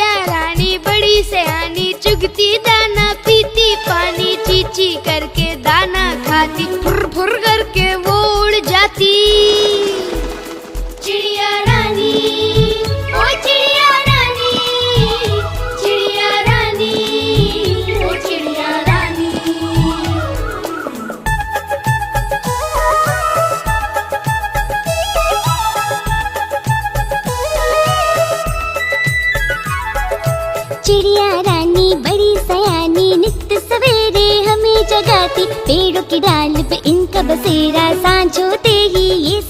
चिड़िया रानी बड़ी सयानी, चुगती दाना पीती पानी, चींची करके दाना खाती, फुर फुर करके वो उड़ जाती। चिड़िया रानी, ओ चिड़िया रानी, चिड़िया रानी, ओ चिड़िया रानी। चिड़िया रानी बड़ी सयानी, नित्य सवेरे हमें जगाती, पेड़ों की डाल पे इनका बसेरा, सांझ होते ही ये